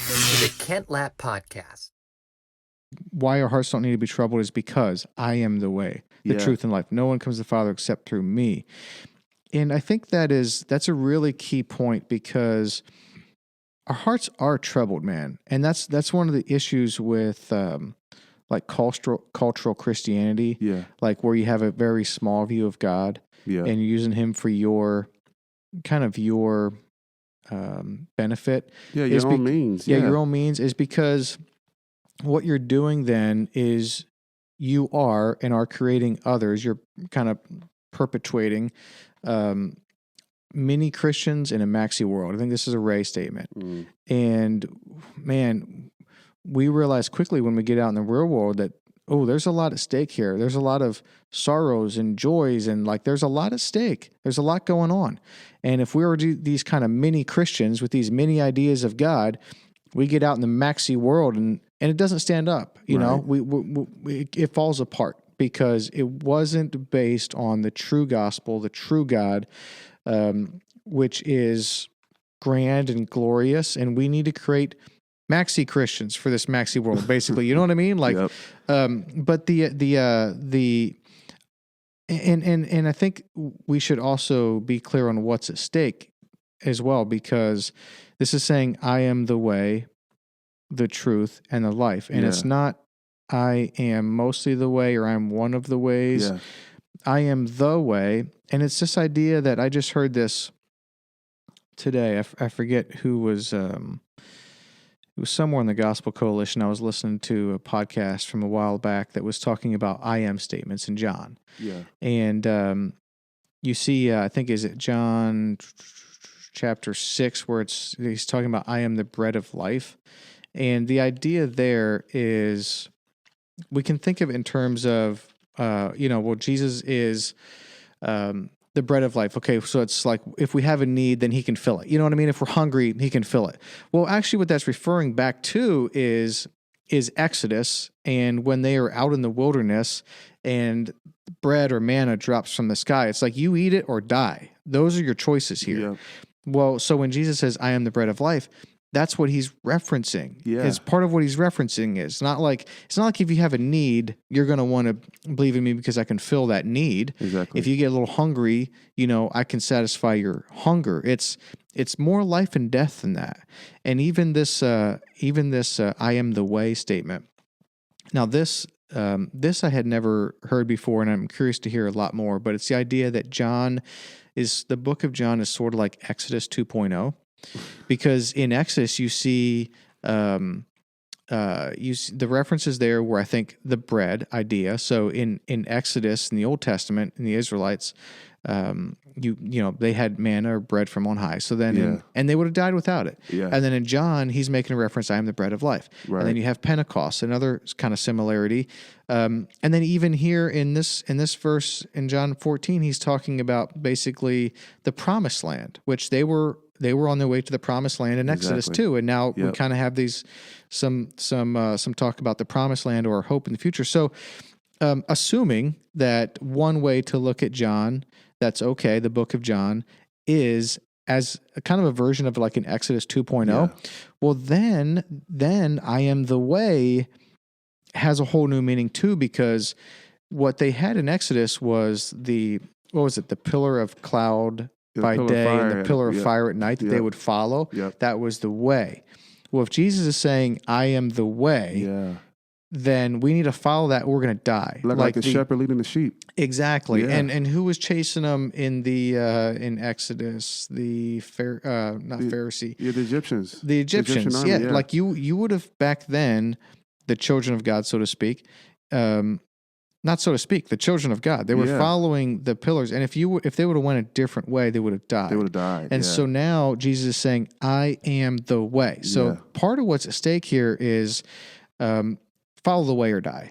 to the Kent Lapp Podcast. Why our hearts don't need to be troubled is because I am the way, the truth, and life. No one comes to the Father except through me. And I think that's a really key point, because our hearts are troubled, man. And that's one of the issues with like cultural Christianity, like where you have a very small view of God, and you're using Him for your benefit. Yeah, your own means. Yeah, your own means is because what you're doing then is you are and are creating others. You're kind of perpetuating many Christians in a maxi world. I think this is a Ray statement. And man, we realize quickly when we get out in the real world that, there's a lot at stake here. There's a lot of sorrows and joys, and like there's a lot at stake. There's a lot going on. And if we were these kind of mini Christians with these many ideas of God, we get out in the maxi world and it doesn't stand up. You know, it falls apart because it wasn't based on the true gospel, the true God, which is grand and glorious. And we need to create maxi Christians for this maxi world, basically. You know what I mean? Like, but and I think we should also be clear on what's at stake as well, because this is saying, I am the way, the truth, and the life. And it's not, I am mostly the way, or I'm one of the ways. I am the way. And it's this idea that I just heard this today. I forget who was, it was somewhere in the Gospel Coalition. I was listening to a podcast from a while back that was talking about I am statements in John. And you see, I think, is it John chapter 6, where he's talking about I am the bread of life. And the idea there is, we can think of it in terms of, Jesus is the bread of life. Okay, so it's like if we have a need, then He can fill it. You know what I mean? If we're hungry, He can fill it. Well, actually, what that's referring back to is Exodus, and when they are out in the wilderness and bread or manna drops from the sky, it's like you eat it or die. Those are your choices here. Well, so when Jesus says, I am the bread of life, that's what He's referencing. It's part of what He's referencing. It's not like if you have a need, you're going to want to believe in me because I can fill that need. If you get a little hungry, I can satisfy your hunger. It's more life and death than that. And even this I am the way statement. Now this I had never heard before, and I'm curious to hear a lot more, but it's the idea that the book of John is sort of like Exodus 2.0. Because in Exodus you see the references there where I think the bread idea. So in Exodus, in the Old Testament, in the Israelites, they had manna or bread from on high. So then, and they would have died without it. And then in John, he's making a reference, I am the bread of life. And then you have Pentecost, another kind of similarity. And then even here in this verse in John 14, he's talking about basically the promised land, which they were on their way to the promised land in Exodus too. And now we kind of have some talk about the promised land or hope in the future. So assuming that one way to look at John, that's okay, the book of John, is as a kind of a version of like an Exodus 2.0, well, then I am the way has a whole new meaning too, because what they had in Exodus was the pillar of cloud by day and the pillar of fire at night that they would follow. That was the way. Well, if Jesus is saying, I am the way, then we need to follow that or we're going to die. Like the shepherd leading the sheep. Exactly. And who was chasing them in Exodus? The Pharisee. The Egyptians. The Egyptians. Army, like you would have back then, the children of God, so to speak, not so to speak, the children of God. They were following the pillars, and if they would have went a different way, they would have died. They would have died. And so now Jesus is saying, "I am the way." So part of what's at stake here is follow the way or die.